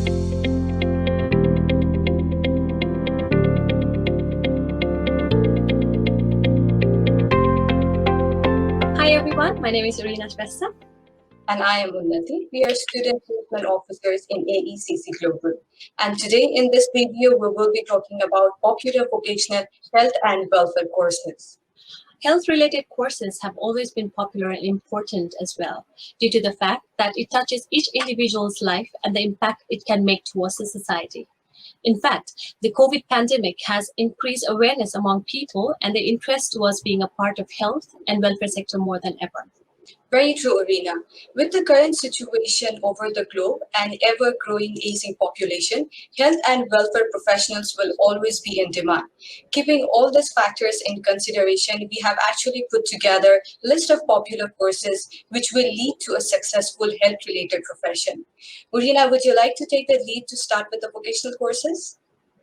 Hi everyone, my name is Urina And I am Unnati. We are student placement officers in AECC Global. And today in this video, we will be talking about popular vocational health and welfare courses. Health-related courses have always been popular and important as well, due to the fact that it touches each individual's life and the impact it can make towards the society. In fact, the COVID pandemic has increased awareness among people and the interest towards being a part of health and welfare sector more than ever. Very true, Arena. With the current situation over the globe and ever-growing aging population, health and welfare professionals will always be in demand. Keeping all these factors in consideration, we have actually put together a list of popular courses which will lead to a successful health-related profession. Urina, would you like to take the lead to start with the vocational courses?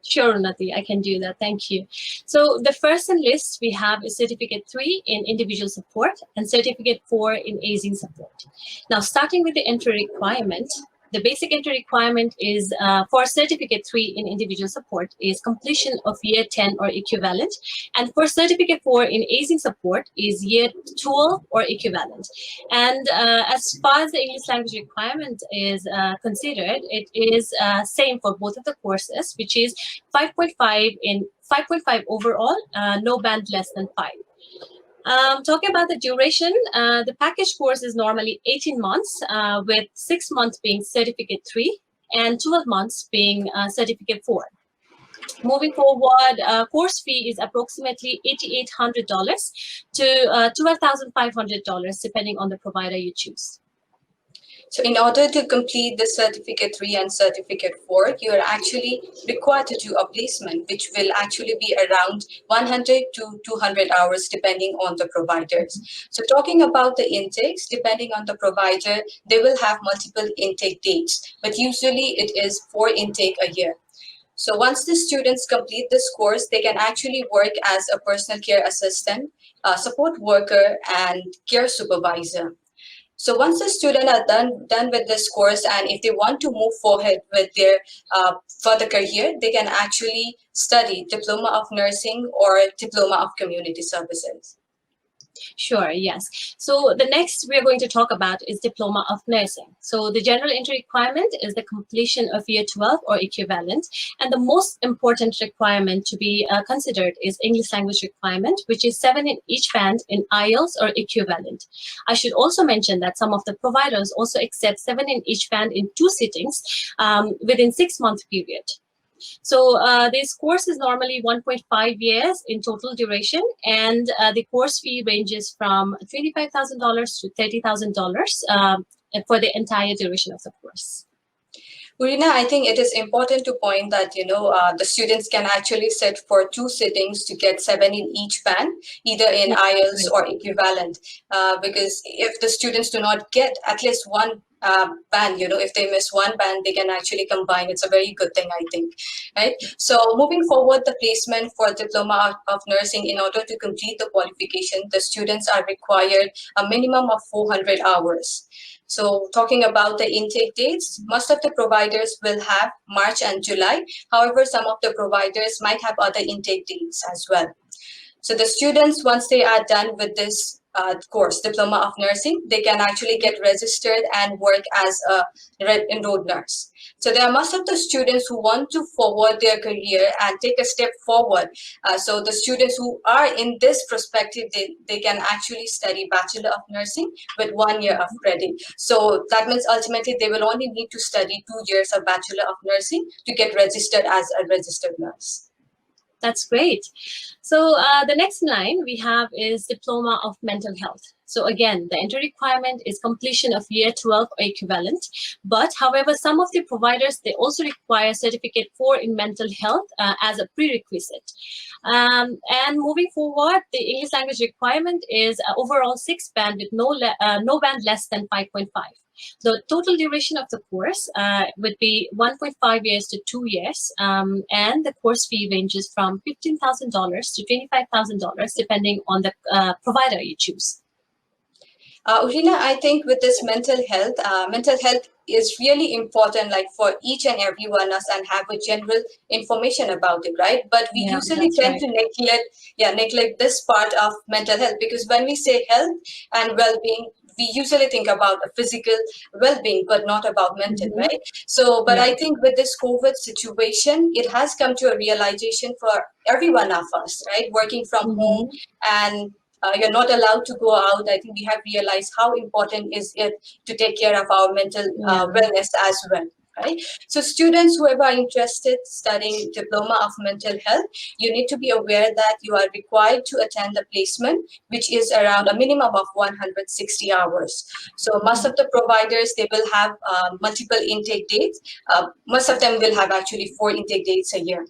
Sure, Unnati, I can do that. Thank you. So the first in list we have is Certificate 3 in Individual Support and Certificate 4 in Aging Support. Now, starting with the entry requirement, the basic entry requirement is for Certificate 3 in Individual Support is completion of Year 10 or equivalent, and for Certificate 4 in Aging Support is Year 12 or equivalent. And as far as the English language requirement is considered, it is same for both of the courses, which is 5.5 overall, no band less than 5. Talking about the duration, the package course is normally 18 months, with 6 months being Certificate 3 and 12 months being Certificate 4. Moving forward, course fee is approximately $8,800 to $12,500, depending on the provider you choose. So in order to complete the Certificate 3 and Certificate 4, you are actually required to do a placement, which will actually be around 100 to 200 hours, depending on the providers. So talking about the intakes, depending on the provider, they will have multiple intake dates, but usually it is 4 intake a year. So once the students complete this course, they can actually work as a personal care assistant, support worker, and care supervisor. So once the students are done with this course, and if they want to move forward with their further career, they can actually study Diploma of Nursing or Diploma of Community Services. Sure, yes. So the next we're going to talk about is Diploma of Nursing. So the general entry requirement is the completion of Year 12 or equivalent. And the most important requirement to be considered is English language requirement, which is 7 in each band in IELTS or equivalent. I should also mention that some of the providers also accept 7 in each band in 2 sittings within 6-month period. So this course is normally 1.5 years in total duration, and the course fee ranges from $25,000 to $30,000 for the entire duration of the course. Urina, I think it is important to point that, the students can actually sit for 2 sittings to get 7 in each band, either in IELTS or equivalent, because if the students do not get at least one band, if they miss one band, they can actually combine. It's a very good thing, I think, right? So moving forward, the placement for Diploma of Nursing, in order to complete the qualification, the students are required a minimum of 400 hours. So talking about the intake dates, most of the providers will have March and July. However, some of the providers might have other intake dates as well. So the students, once they are done with this course, Diploma of Nursing, they can actually get registered and work as a enrolled nurse. So there are most of the students who want to forward their career and take a step forward. So the students who are in this perspective, they can actually study Bachelor of Nursing with 1 year of credit. So that means ultimately they will only need to study 2 years of Bachelor of Nursing to get registered as a registered nurse. That's great. So the next line we have is Diploma of Mental Health. So again, the entry requirement is completion of Year 12 or equivalent. But however, some of the providers, they also require Certificate 4 in Mental Health as a prerequisite. And moving forward, the English language requirement is overall 6 band with no band less than 5.5. The total duration of the course would be 1.5 years to 2 years, and the course fee ranges from $15,000 to $25,000, depending on the provider you choose. Urina, I think with this mental health is really important, like for each and every one of us, and have a general information about it, right? But we Yeah, usually that's tend right. to neglect this part of mental health, because when we say health and well-being, we usually think about a physical well-being, but not about mental, Mm-hmm. right? So, but Yeah. I think with this COVID situation, it has come to a realization for every one of us, right? Working from home, Mm-hmm. and you're not allowed to go out. I think we have realized how important is it to take care of our mental Yeah. wellness as well, right? So students, whoever are interested studying diploma of mental health, you need to be aware that you are required to attend the placement, which is around a minimum of 160 hours. So most Mm-hmm. of the providers, they will have multiple intake dates. Most of them will have actually 4 intake dates a year.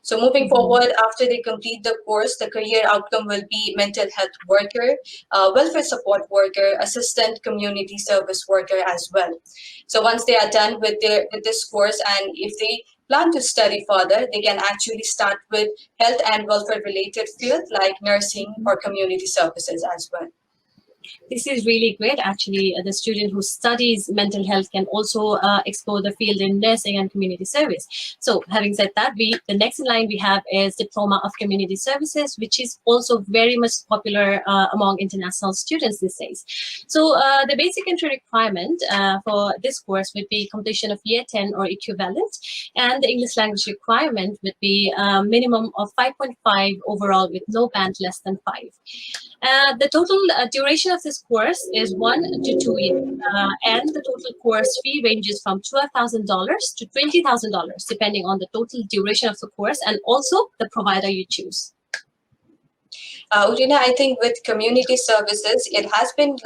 So moving Mm-hmm. forward, after they complete the course, the career outcome will be mental health worker, welfare support worker, assistant community service worker as well. So once they are done with this course, and if they plan to study further, they can actually start with health and welfare related fields like nursing or community services as well. This is really great. Actually, the student who studies mental health can also explore the field in nursing and community service. So, having said that, the next in line we have is Diploma of Community Services, which is also very much popular among international students these days. So, the basic entry requirement for this course would be completion of Year 10 or equivalent, and the English language requirement would be a minimum of 5.5 overall with no band less than 5. The total duration of this course is 1 to 2 years, and the total course fee ranges from $12,000 to $20,000, depending on the total duration of the course and also the provider you choose. Urina, I think with community services, it has been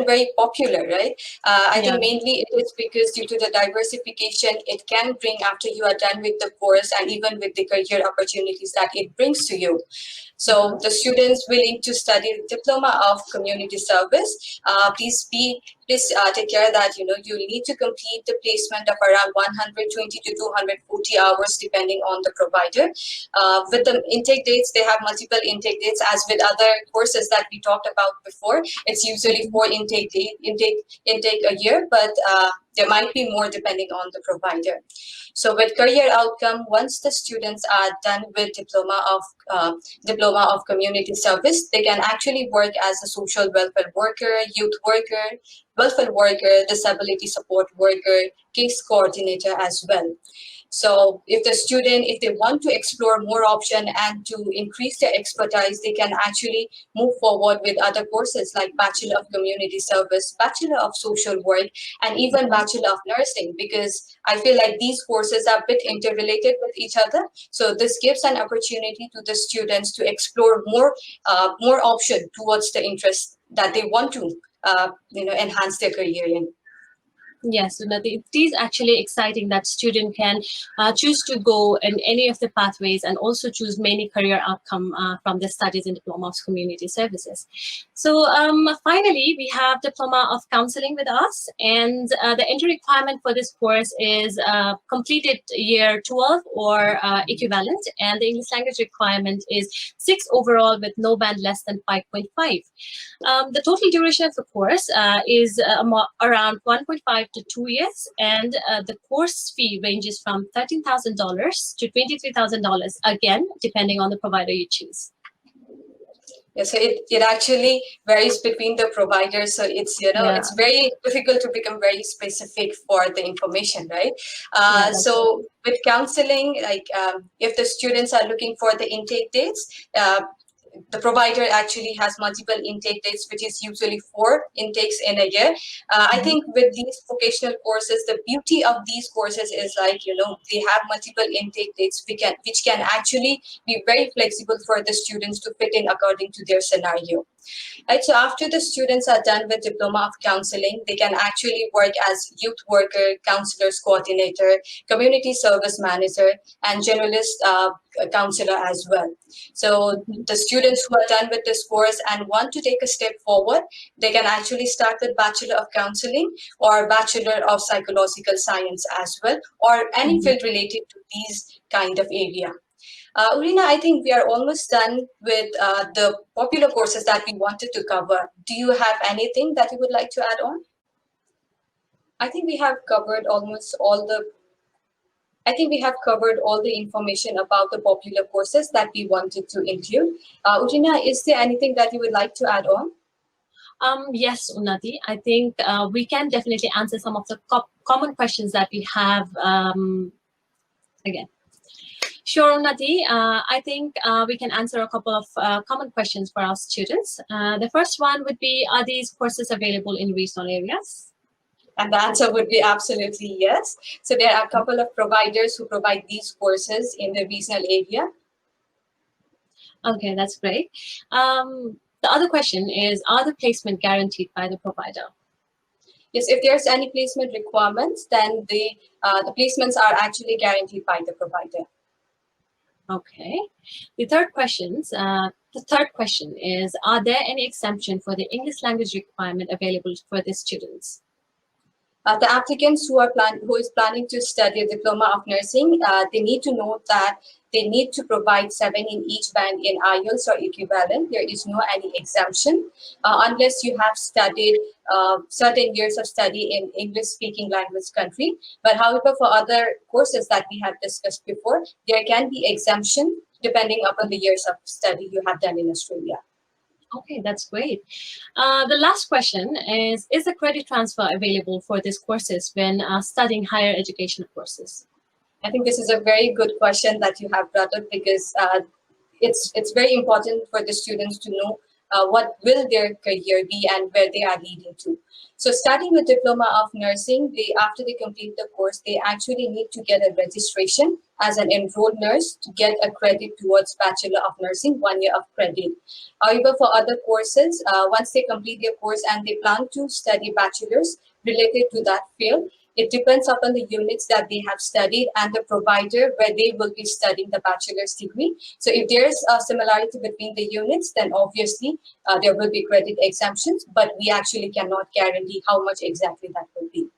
very popular, right? I Yeah. think mainly it is because due to the diversification it can bring after you are done with the course, and even with the career opportunities that it brings to you. So the students willing to study the diploma of community service, please take care that you need to complete the placement of around 120 to 240 hours depending on the provider. With the intake dates, they have multiple intake dates. As with other courses that we talked about before, it's usually 4 intake a year, but there might be more depending on the provider. So with career outcome, once the students are done with diploma of community service, they can actually work as a social welfare worker, youth worker, welfare worker, disability support worker, case coordinator as well. So if they want to explore more option and to increase their expertise, they can actually move forward with other courses like Bachelor of Community Service, Bachelor of Social Work, and even Bachelor of Nursing, because I feel like these courses are a bit interrelated with each other. So this gives an opportunity to the students to explore more option towards the interest that they want to enhance their career in. Yes, Unnati, it is actually exciting that student can choose to go in any of the pathways and also choose many career outcome from the studies in Diploma of Community Services. So finally, we have Diploma of Counseling with us, and the entry requirement for this course is completed year 12 or equivalent, and the English language requirement is 6 overall with no band less than 5.5. The total duration of the course is around 1.5 to 2 years, and the course fee ranges from $13,000 to $23,000, again, depending on the provider you choose. Yeah, so it actually varies between the providers. So Yeah, it's very difficult to become very specific for the information, right? yeah, that's right. So with counseling, like if the students are looking for the intake dates, the provider actually has multiple intake dates, which is usually 4 intakes in a year. I Mhm. think with these vocational courses, the beauty of these courses is they have multiple intake dates, which can actually be very flexible for the students to fit in according to their scenario. Right, so after the students are done with diploma of counseling, they can actually work as youth worker, counselors coordinator, community service manager, and generalist counselor as well. So Mhm. the students who are done with this course and want to take a step forward, they can actually start with Bachelor of Counseling or Bachelor of Psychological Science as well, or any Mhm. field related to these kind of area. Urina, I think we are almost done with the popular courses that we wanted to cover. Do you have anything that you would like to add on? I think we have covered almost all the I think we have covered all the information about the popular courses that we wanted to include. Urina, is there anything that you would like to add on? Yes, Unnati, I think we can definitely answer some of the common questions that we have again. Sure, Unnati, I think we can answer a couple of common questions for our students. The first one would be, are these courses available in regional areas? And the answer would be absolutely yes. So there are a couple of providers who provide these courses in the regional area. Okay, that's great. The other question is, are the placement guaranteed by the provider? Yes, if there's any placement requirements, then the placements are actually guaranteed by the provider. Okay. The third question is, are there any exemption for the English language requirement available for the students? The applicants who is planning to study a diploma of nursing, they need to note that they need to provide 7 in each band in IELTS or equivalent. There is no any exemption unless you have studied certain years of study in English-speaking language country. But however, for other courses that we have discussed before, there can be exemption depending upon the years of study you have done in Australia. Okay, that's great. The last question is the credit transfer available for these courses when studying higher education courses? I think this is a very good question that you have brought up, because it's very important for the students to know what will their career be and where they are leading to. So starting with Diploma of Nursing, after they complete the course, they actually need to get a registration as an enrolled nurse to get a credit towards Bachelor of Nursing, 1 year of credit. However, for other courses, once they complete their course and they plan to study bachelor's related to that field, it depends upon the units that they have studied and the provider where they will be studying the bachelor's degree. So if there's a similarity between the units, then obviously there will be credit exemptions, but we actually cannot guarantee how much exactly that will be.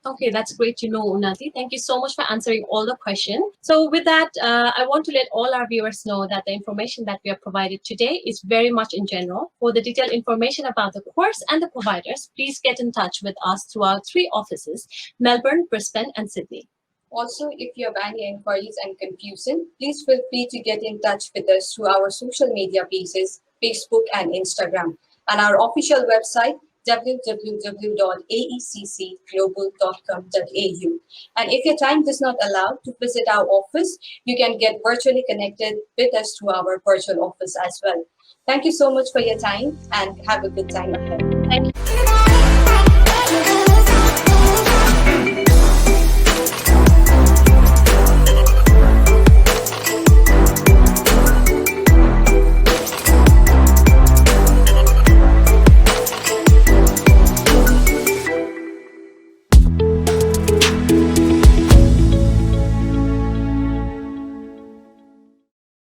Okay, that's great to know, Unnati. Thank you so much for answering all the questions. So with that, I want to let all our viewers know that the information that we have provided today is very much in general. For the detailed information about the course and the providers, please get in touch with us through our 3 offices, Melbourne, Brisbane, and Sydney. Also, if you have any inquiries and confusion, please feel free to get in touch with us through our social media pages, Facebook and Instagram, and our official website, www.aeccglobal.com.au. And if your time does not allow to visit our office, you can get virtually connected with us through our virtual office as well. Thank you so much for your time and have a good time ahead. Thank you.